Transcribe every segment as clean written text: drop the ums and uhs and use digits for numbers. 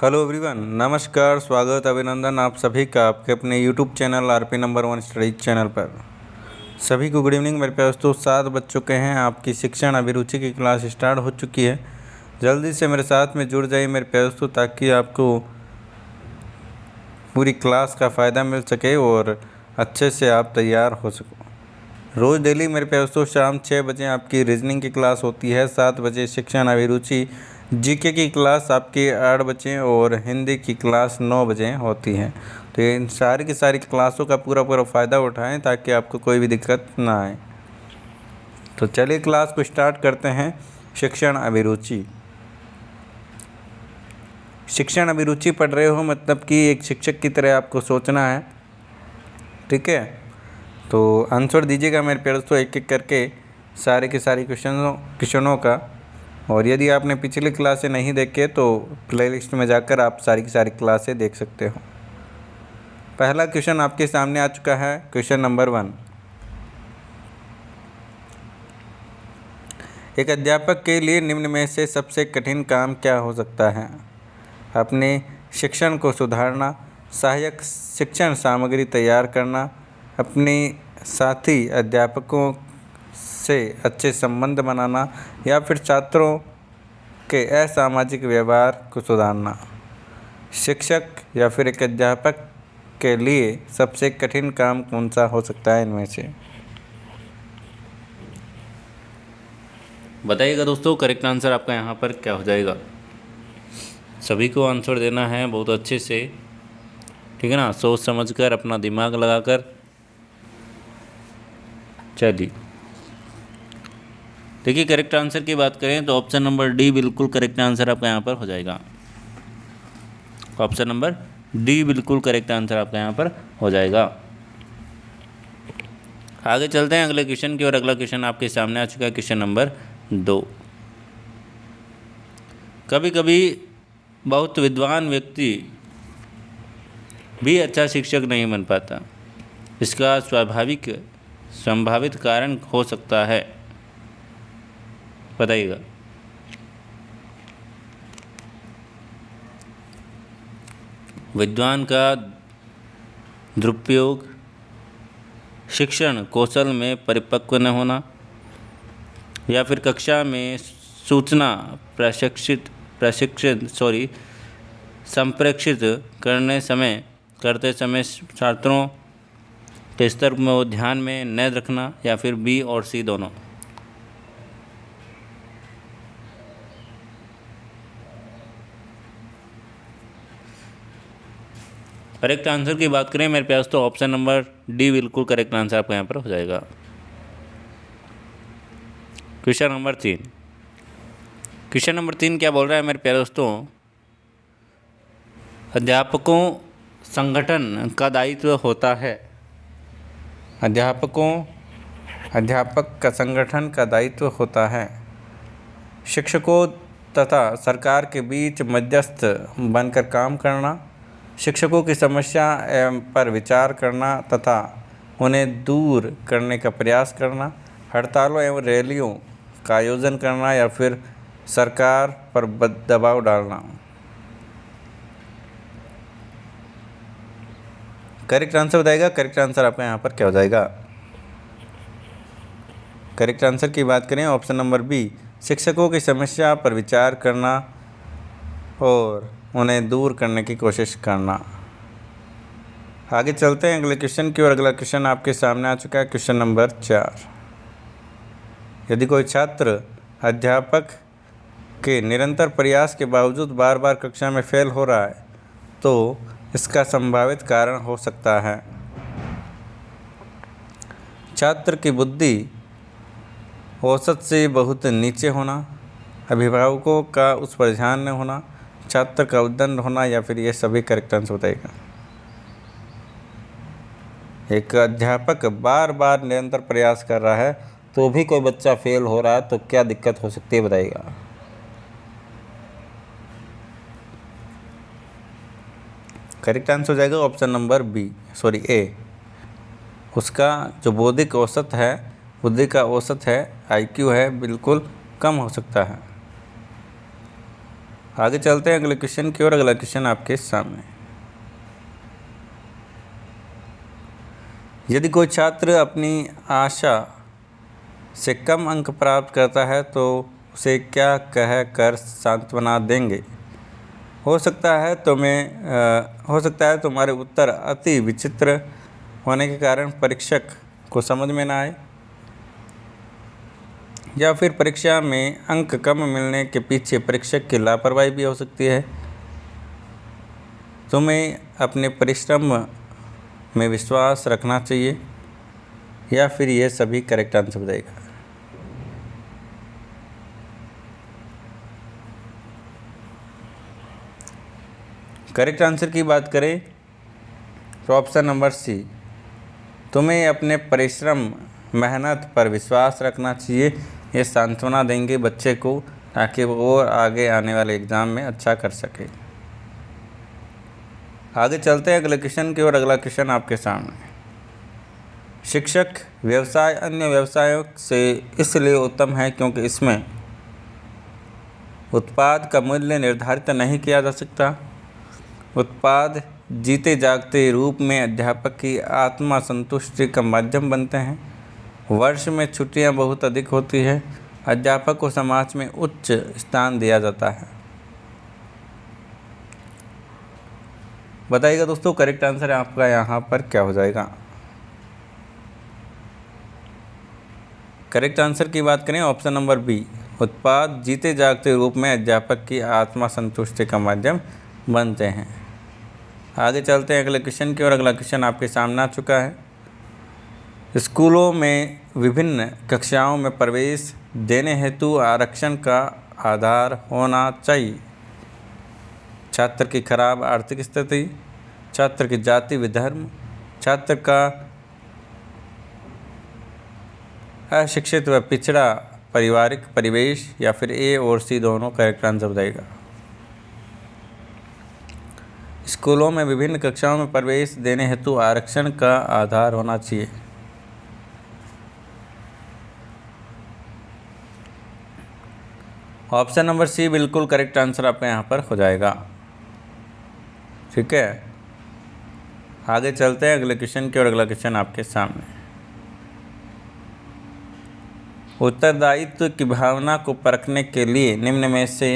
Hello everyone, नमस्कार, स्वागत, अभिनंदन आप सभी का आपके अपने YouTube channel RP number 1 studies channel पर। सभी को गुड इवनिंग। मेरे पास तो 7 बज चुके हैं। आपकी शिक्षण अभिरुचि की क्लास स्टार्ट हो चुकी है। जल्दी से मेरे साथ में जुड़ जाइए मेरे पास तो, ताकि आपको पूरी क्लास का फ़ायदा मिल सके और अच्छे से आप तैयार हो सको। रोज़ डेली मेरे पास तो शाम 6 बजे आपकी रीजनिंग की क्लास होती है, 7 बजे शिक्षण अभिरुचि जीके की क्लास आपकी 8 बजे और हिंदी की क्लास 9 बजे होती है। तो इन सारी की सारी क्लासों का पूरा फ़ायदा उठाएं ताकि आपको कोई भी दिक्कत ना आए। तो चलिए क्लास को स्टार्ट करते हैं। शिक्षण अभिरुचि। शिक्षण अभिरुचि पढ़ रहे हो मतलब कि एक शिक्षक की तरह आपको सोचना है, ठीक है। तो आंसर दीजिएगा मेरे प्यारे दोस्तों एक एक करके सारे के सारे क्वेश्चनों का। और यदि आपने पिछली क्लासें नहीं देखे तो प्लेलिस्ट में जाकर आप सारी की सारी क्लासें देख सकते हो। पहला क्वेश्चन आपके सामने आ चुका है, क्वेश्चन नंबर 1। एक अध्यापक के लिए निम्न में से सबसे कठिन काम क्या हो सकता है? अपने शिक्षण को सुधारना, सहायक शिक्षण सामग्री तैयार करना, अपने साथी अध्यापकों से अच्छे संबंध बनाना, या फिर छात्रों के असामाजिक व्यवहार को सुधारना। शिक्षक या फिर एक अध्यापक के लिए सबसे कठिन काम कौन सा हो सकता है इनमें से? बताइएगा दोस्तों, करेक्ट आंसर आपका यहाँ पर क्या हो जाएगा। सभी को आंसर देना है बहुत अच्छे से, ठीक है ना, सोच समझकर, अपना दिमाग लगाकर। चलिए देखिए, करेक्ट आंसर की बात करें तो ऑप्शन नंबर डी बिल्कुल करेक्ट आंसर आपका यहाँ पर हो जाएगा। ऑप्शन नंबर डी बिल्कुल करेक्ट आंसर आपका यहाँ पर हो जाएगा। आगे चलते हैं अगले क्वेश्चन की, और अगला क्वेश्चन आपके सामने आ चुका है, क्वेश्चन नंबर 2। कभी कभी बहुत विद्वान व्यक्ति भी अच्छा शिक्षक नहीं बन पाता। इसका संभावित कारण हो सकता है, बताइएगा। विद्वान का दुरुपयोग, शिक्षण कौशल में परिपक्व न होना, या फिर कक्षा में सूचना संप्रेषित करते समय छात्रों के स्तर में वो ध्यान में न रखना, या फिर बी और सी दोनों। करेक्ट आंसर की बात करें मेरे पास तो ऑप्शन नंबर डी बिल्कुल करेक्ट आंसर आपका यहाँ पर हो जाएगा। Question number 3। क्वेश्चन नंबर 3 क्या बोल रहा है मेरे प्यारे दोस्तों? अध्यापकों संगठन का दायित्व होता है। अध्यापक का संगठन का दायित्व होता है। शिक्षकों तथा सरकार के बीच मध्यस्थ बनकर काम करना, शिक्षकों की समस्या पर विचार करना तथा उन्हें दूर करने का प्रयास करना, हड़तालों एवं रैलियों का आयोजन करना, या फिर सरकार पर दबाव डालना। करेक्ट आंसर बताएगा। करेक्ट आंसर आपका यहाँ पर क्या हो जाएगा? करेक्ट आंसर की बात करें ऑप्शन नंबर बी, शिक्षकों की समस्या पर विचार करना और उन्हें दूर करने की कोशिश करना। आगे चलते हैं अगले क्वेश्चन की, और अगला क्वेश्चन आपके सामने आ चुका है, क्वेश्चन नंबर 4। यदि कोई छात्र अध्यापक के निरंतर प्रयास के बावजूद बार बार कक्षा में फेल हो रहा है तो इसका संभावित कारण हो सकता है। छात्र की बुद्धि औसत से बहुत नीचे होना, अभिभावकों का उस पर ध्यान न होना, छात्र का उद्दंड होना, या फिर ये सभी करेक्ट आंसर बताएगा। एक अध्यापक बार बार निरंतर प्रयास कर रहा है तो भी कोई बच्चा फेल हो रहा है तो क्या दिक्कत हो सकती है, बताइएगा। करेक्ट आंसर हो जाएगा ऑप्शन नंबर ए। उसका जो बौद्धिक औसत है, बुद्धि का औसत है, IQ है, बिल्कुल कम हो सकता है। आगे चलते हैं अगले क्वेश्चन की ओर। अगला क्वेश्चन आपके सामने। यदि कोई छात्र अपनी आशा से कम अंक प्राप्त करता है तो उसे क्या कह कर सांत्वना देंगे? हो सकता है तुम्हारे उत्तर अति विचित्र होने के कारण परीक्षक को समझ में ना आए, या फिर परीक्षा में अंक कम मिलने के पीछे परीक्षक की लापरवाही भी हो सकती है। तुम्हें अपने परिश्रम में विश्वास रखना चाहिए, या फिर ये सभी करेक्ट आंसर बताएगा। करेक्ट आंसर की बात करें तो ऑप्शन नंबर सी, तुम्हें अपने परिश्रम मेहनत पर विश्वास रखना चाहिए। ये सांत्वना देंगे बच्चे को ताकि वो आगे आने वाले एग्ज़ाम में अच्छा कर सके। आगे चलते हैं अगले क्वेश्चन की ओर। अगला क्वेश्चन आपके सामने। शिक्षक व्यवसाय अन्य व्यवसायों से इसलिए उत्तम है क्योंकि इसमें उत्पाद का मूल्य निर्धारित नहीं किया जा सकता। उत्पाद जीते जागते रूप में अध्यापक की आत्मा संतुष्टि का माध्यम बनते हैं। वर्ष में छुट्टियां बहुत अधिक होती है। अध्यापक को समाज में उच्च स्थान दिया जाता है। बताइएगा दोस्तों, करेक्ट आंसर आपका यहाँ पर क्या हो जाएगा? करेक्ट आंसर की बात करें ऑप्शन नंबर बी, उत्पाद जीते जागते रूप में अध्यापक की आत्मा संतुष्टि का माध्यम बनते हैं। आगे चलते हैं अगले क्वेश्चन की ओर। अगला क्वेश्चन आपके सामने आ चुका है। स्कूलों में विभिन्न कक्षाओं में प्रवेश देने हेतु आरक्षण का आधार होना चाहिए। छात्र की खराब आर्थिक स्थिति, छात्र की जाति व धर्म, छात्र का अशिक्षित व पिछड़ा पारिवारिक परिवेश, या फिर ए और सी दोनों करेक्ट आंसर बताएगा। स्कूलों में विभिन्न कक्षाओं में प्रवेश देने हेतु आरक्षण का आधार होना चाहिए। ऑप्शन नंबर सी बिल्कुल करेक्ट आंसर आपका यहाँ पर हो जाएगा। ठीक है, आगे चलते हैं अगले क्वेश्चन की ओर। अगला क्वेश्चन आपके सामने। उत्तरदायित्व की भावना को परखने के लिए निम्न में से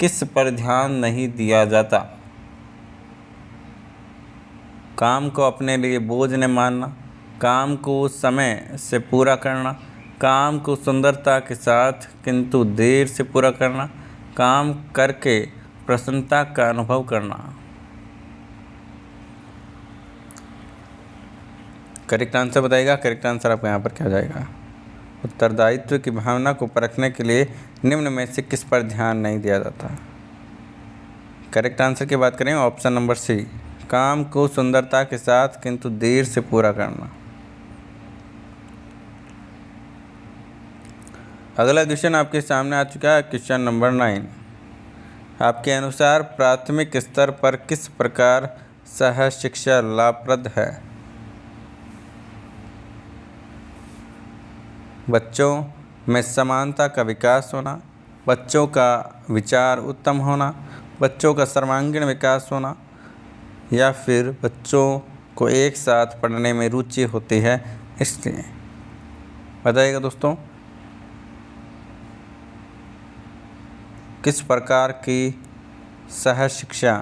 किस पर ध्यान नहीं दिया जाता? काम को अपने लिए बोझ न मानना, काम को समय से पूरा करना, काम को सुंदरता के साथ किंतु देर से पूरा करना, काम करके प्रसन्नता का अनुभव करना। करेक्ट आंसर बताइएगा। करेक्ट आंसर आपका यहाँ पर क्या हो जाएगा? उत्तरदायित्व की भावना को परखने के लिए निम्न में से किस पर ध्यान नहीं दिया जाता? करेक्ट आंसर की बात करें ऑप्शन नंबर सी, काम को सुंदरता के साथ किंतु देर से पूरा करना। अगला क्वेश्चन आपके सामने आ चुका है, क्वेश्चन नंबर 9। आपके अनुसार प्राथमिक स्तर पर किस प्रकार सह शिक्षा लाभप्रद है? बच्चों में समानता का विकास होना, बच्चों का विचार उत्तम होना, बच्चों का सर्वांगीण विकास होना, या फिर बच्चों को एक साथ पढ़ने में रुचि होती है इसलिए। बताइएगा दोस्तों, किस प्रकार की सह शिक्षा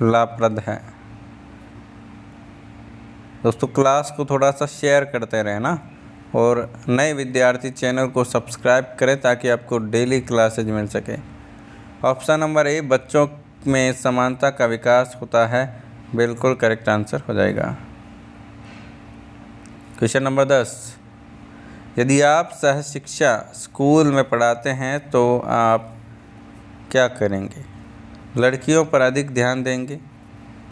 लाभप्रद है? दोस्तों क्लास को थोड़ा सा शेयर करते रहें ना, और नए विद्यार्थी चैनल को सब्सक्राइब करें ताकि आपको डेली क्लासेज मिल सके। ऑप्शन नंबर ए, बच्चों में समानता का विकास होता है, बिल्कुल करेक्ट आंसर हो जाएगा। Question number 10। यदि आप सह शिक्षा स्कूल में पढ़ाते हैं तो आप क्या करेंगे? लड़कियों पर अधिक ध्यान देंगे,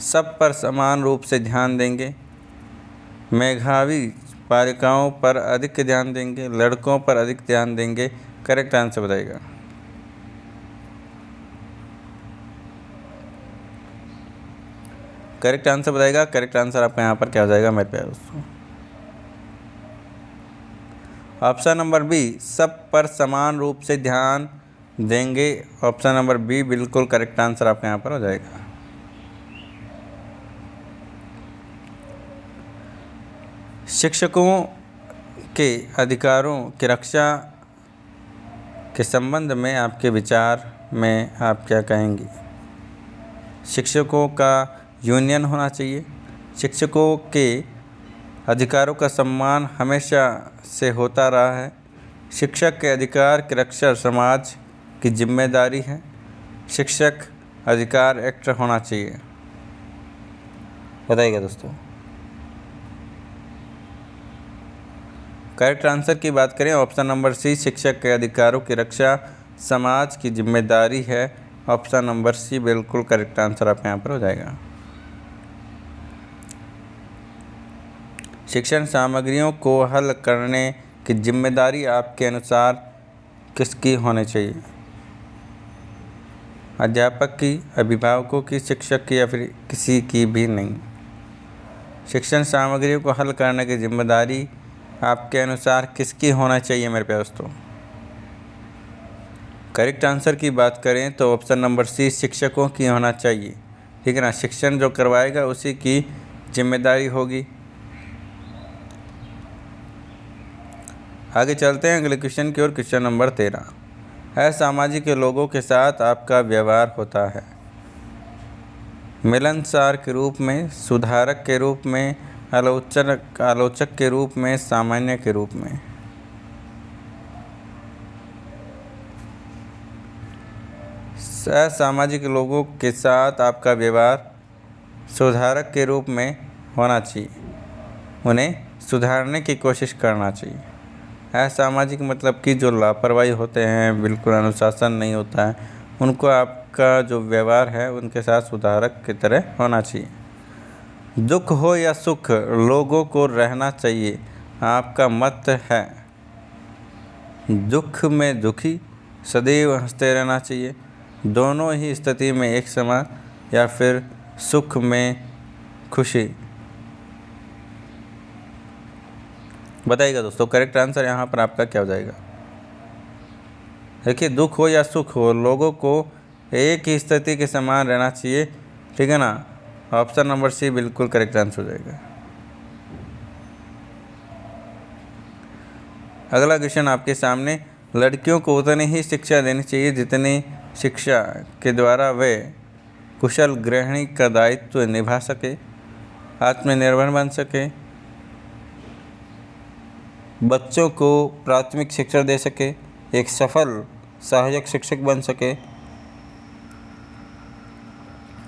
सब पर समान रूप से ध्यान देंगे, मेधावी बालिकाओं पर अधिक ध्यान देंगे, लड़कों पर अधिक ध्यान देंगे? करेक्ट आंसर बताइएगा। करेक्ट आंसर बताइएगा। करेक्ट आंसर आपका यहाँ पर क्या हो जाएगा मेरे प्यारे दोस्तों? ऑप्शन नंबर बी, सब पर समान रूप से ध्यान देंगे। ऑप्शन नंबर बी बिल्कुल करेक्ट आंसर आपका यहाँ पर हो जाएगा। शिक्षकों के अधिकारों की रक्षा के संबंध में आपके विचार में आप क्या कहेंगी? शिक्षकों का यूनियन होना चाहिए। शिक्षकों के अधिकारों का सम्मान हमेशा से होता रहा है। शिक्षक के अधिकार की रक्षा समाज की जिम्मेदारी है। शिक्षक अधिकार एक्ट होना चाहिए। बताइएगा दोस्तों। करेक्ट आंसर की बात करें, ऑप्शन नंबर सी शिक्षक के अधिकारों की रक्षा समाज की जिम्मेदारी है। ऑप्शन नंबर सी बिल्कुल करेक्ट आंसर आपके यहाँ पर हो जाएगा। शिक्षण सामग्रियों को हल करने की जिम्मेदारी आपके अनुसार किसकी होनी चाहिए? अध्यापक की, अभिभावकों की, शिक्षक की या फिर किसी की भी नहीं। शिक्षण सामग्रियों को हल करने की जिम्मेदारी आपके अनुसार किसकी होना चाहिए मेरे प्यारे दोस्तों? करेक्ट आंसर की बात करें तो ऑप्शन नंबर सी शिक्षकों की होना चाहिए। ठीक है ना, शिक्षण जो करवाएगा उसी की जिम्मेदारी होगी। आगे चलते हैं अगले क्वेश्चन की ओर। क्वेश्चन नंबर 13, असामाजिक लोगों के साथ आपका व्यवहार होता है मिलनसार के रूप में, सुधारक के रूप में, आलोचक के रूप में, सामान्य के रूप में। असामाजिक लोगों के साथ आपका व्यवहार सुधारक के रूप में होना चाहिए। उन्हें सुधारने की कोशिश करना चाहिए। असामाजिक मतलब कि जो लापरवाही होते हैं, बिल्कुल अनुशासन नहीं होता है, उनको आपका जो व्यवहार है उनके साथ सुधारक की तरह होना चाहिए। दुख हो या सुख लोगों को रहना चाहिए, आपका मत है। दुख में दुखी, सदैव हंसते रहना चाहिए, दोनों ही स्थिति में एक समान, या फिर सुख में खुशी। बताइएगा दोस्तों, करेक्ट आंसर यहाँ पर आपका क्या हो जाएगा? देखिए, दुख हो या सुख हो लोगों को एक ही स्थिति के समान रहना चाहिए। ठीक है ना, ऑप्शन नंबर सी बिल्कुल करेक्ट आंसर हो जाएगा। अगला क्वेश्चन आपके सामने, लड़कियों को उतनी ही शिक्षा देनी चाहिए जितनी शिक्षा के द्वारा वे कुशल गृहिणी का दायित्व निभा सके, आत्मनिर्भर बन सके, बच्चों को प्राथमिक शिक्षा दे सके, एक सफल सहायक शिक्षक बन सके।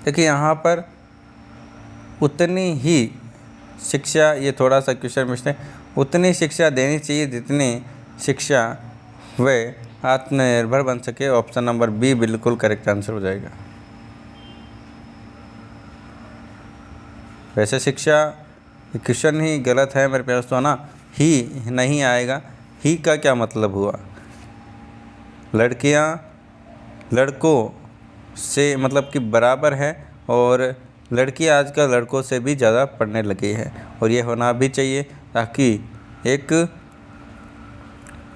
देखिए, यहाँ पर उतनी ही शिक्षा, ये थोड़ा सा क्वेश्चन मिस्टेक, उतनी शिक्षा देनी चाहिए जितनी शिक्षा वे आत्मनिर्भर बन सके। ऑप्शन नंबर बी बिल्कुल करेक्ट आंसर हो जाएगा। वैसे शिक्षा क्वेश्चन ही गलत है मेरे प्यारे दोस्तों ना, ही नहीं आएगा। ही का क्या मतलब हुआ? लड़कियां लड़कों से मतलब कि बराबर है, और लड़कियां आजकल लड़कों से भी ज़्यादा पढ़ने लगी है, और ये होना भी चाहिए ताकि एक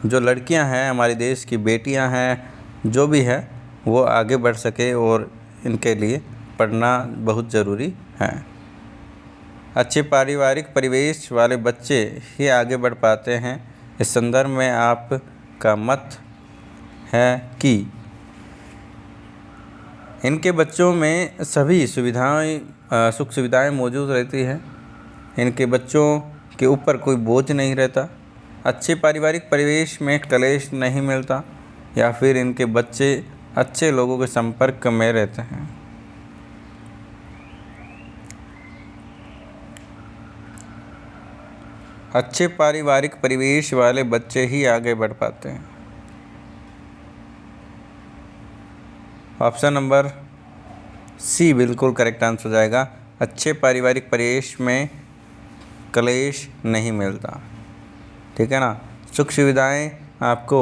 जो लड़कियां हैं, हमारे देश की बेटियां हैं, जो भी है वो आगे बढ़ सके, और इनके लिए पढ़ना बहुत ज़रूरी है। अच्छे पारिवारिक परिवेश वाले बच्चे ही आगे बढ़ पाते हैं। इस संदर्भ में आपका मत है कि इनके बच्चों में सभी सुख सुविधाएं मौजूद रहती हैं, इनके बच्चों के ऊपर कोई बोझ नहीं रहता, अच्छे पारिवारिक परिवेश में कलेश नहीं मिलता, या फिर इनके बच्चे अच्छे लोगों के संपर्क में रहते हैं। अच्छे पारिवारिक परिवेश वाले बच्चे ही आगे बढ़ पाते हैं। ऑप्शन नंबर सी बिल्कुल करेक्ट आंसर हो जाएगा। अच्छे पारिवारिक परिवेश में कलेश नहीं मिलता। ठीक है ना, सुख सुविधाएं आपको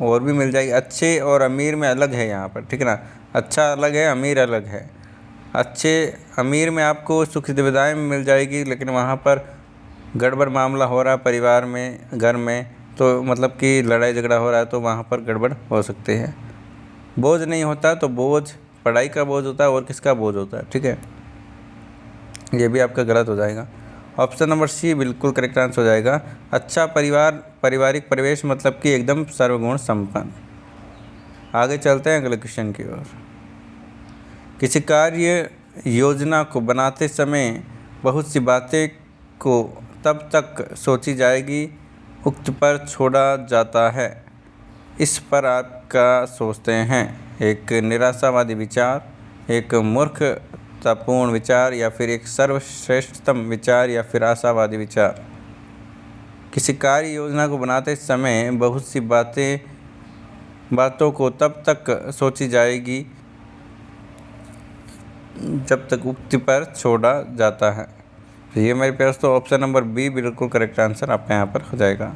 और भी मिल जाएगी। अच्छे और अमीर में अलग है यहाँ पर। ठीक है ना, अच्छा अलग है, अमीर अलग है। अमीर में आपको सुख सुविधाएं मिल जाएगी, लेकिन वहाँ पर गड़बड़ मामला हो रहा है परिवार में, घर में, तो मतलब कि लड़ाई झगड़ा हो रहा है, तो वहाँ पर गड़बड़ हो सकती है। बोझ नहीं होता तो बोझ पढ़ाई का बोझ होता है और किसका बोझ होता है, ठीक है। ये भी आपका गलत हो जाएगा। ऑप्शन नंबर सी बिल्कुल करेक्ट आंसर हो जाएगा। अच्छा पारिवारिक परिवेश मतलब कि एकदम सर्वगुण संपन्न। आगे चलते हैं अगले क्वेश्चन की ओर। किसी कार्य योजना को बनाते समय बहुत सी बातें को तब तक सोची जाएगी उक्त पर छोड़ा जाता है। इस पर आपका सोचते हैं। एक निराशावादी विचार, एक मूर्खतापूर्ण विचार, या फिर एक सर्वश्रेष्ठतम विचार, या फिर आशावादी विचार। किसी कार्य योजना को बनाते समय बहुत सी बातों को तब तक सोची जाएगी जब तक उक्ति पर छोड़ा जाता है। तो ये मेरे पास तो ऑप्शन नंबर बी बिल्कुल करेक्ट आंसर आपका यहाँ पर हो जाएगा।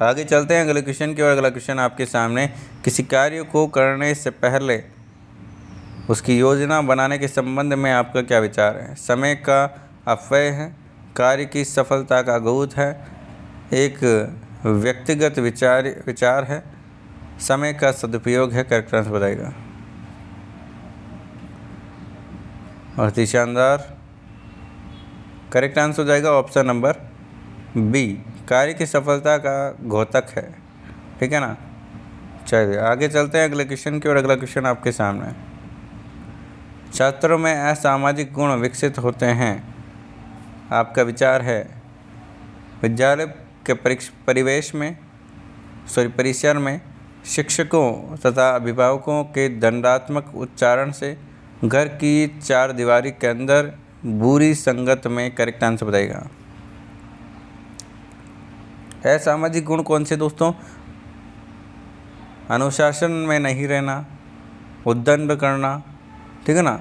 आगे चलते हैं अगले क्वेश्चन की ओर। अगला क्वेश्चन आपके सामने, किसी कार्य को करने से पहले उसकी योजना बनाने के संबंध में आपका क्या विचार है? समय का अपव्यय है, कार्य की सफलता का अघूत है, एक व्यक्तिगत विचार है, समय का सदुपयोग है। करेक्ट आंसर बताएगा। बहुत ही शानदार, करेक्ट आंसर हो जाएगा ऑप्शन नंबर बी, कार्य की सफलता का घोतक है, ठीक है ना। चलिए आगे चलते हैं अगले क्वेश्चन की ओर। अगला क्वेश्चन आपके सामने, छात्रों में असामाजिक गुण विकसित होते हैं। आपका विचार है विद्यालय के परिसर में शिक्षकों तथा अभिभावकों के दंडात्मक उच्चारण से घर की चार दीवारी के अंदर बुरी संगत में। करेक्ट आंसर बताइएगा। असामाजिक गुण कौन से दोस्तों? अनुशासन में नहीं रहना, उद्दंड करना, ठीक है ना,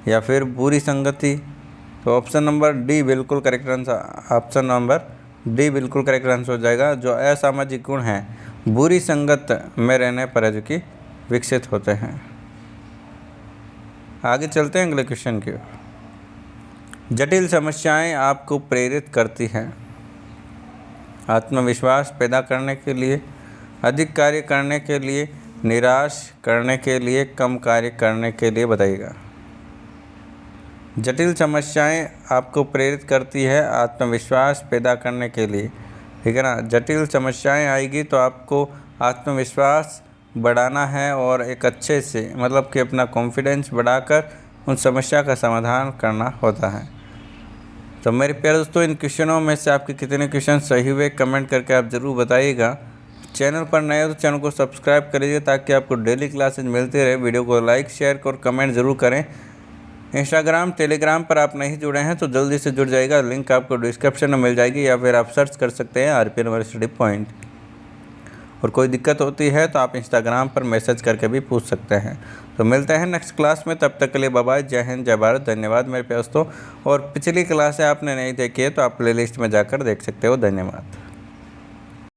या फिर बुरी संगति। तो ऑप्शन नंबर डी बिल्कुल correct answer, option number D बिल्कुल करेक्ट आंसर हो जाएगा। जो असामाजिक गुण हैं बुरी संगत में रहने पर जो कि विकसित होते हैं। आगे चलते हैं अगले क्वेश्चन की ओर। जटिल समस्याएं आपको प्रेरित करती हैं। आत्मविश्वास पैदा करने के लिए, अधिक कार्य करने के लिए, निराश करने के लिए, कम कार्य करने के लिए बताइएगा। जटिल समस्याएं आपको प्रेरित करती है आत्मविश्वास पैदा करने के लिए, ठीक है ना। जटिल समस्याएं आएगी तो आपको आत्मविश्वास बढ़ाना है और एक अच्छे से मतलब कि अपना कॉन्फिडेंस बढ़ाकर उन समस्या का समाधान करना होता है। तो मेरे प्यारे दोस्तों, इन क्वेश्चनों में से आपके कितने क्वेश्चन सही हुए कमेंट करके आप ज़रूर बताइएगा। चैनल पर नए हो तो चैनल को सब्सक्राइब करिए ताकि आपको डेली क्लासेज मिलते रहे। वीडियो को लाइक शेयर और कमेंट ज़रूर करें। इंस्टाग्राम टेलीग्राम पर आप नहीं जुड़े हैं तो जल्दी से जुड़ जाइएगा, लिंक आपको डिस्क्रिप्शन में मिल जाएगी, या फिर आप सर्च कर सकते हैं आरपीएन यूनिवर्सिटी पॉइंट। और कोई दिक्कत होती है तो आप इंस्टाग्राम पर मैसेज करके भी पूछ सकते हैं। तो मिलते हैं नेक्स्ट क्लास में, तब तक के लिए बाय बाय, जय हिंद जय भारत, धन्यवाद मेरे दोस्तों। और पिछली क्लासें आपने नहीं देखी है तो आप प्लेलिस्ट में जाकर देख सकते हो। धन्यवाद।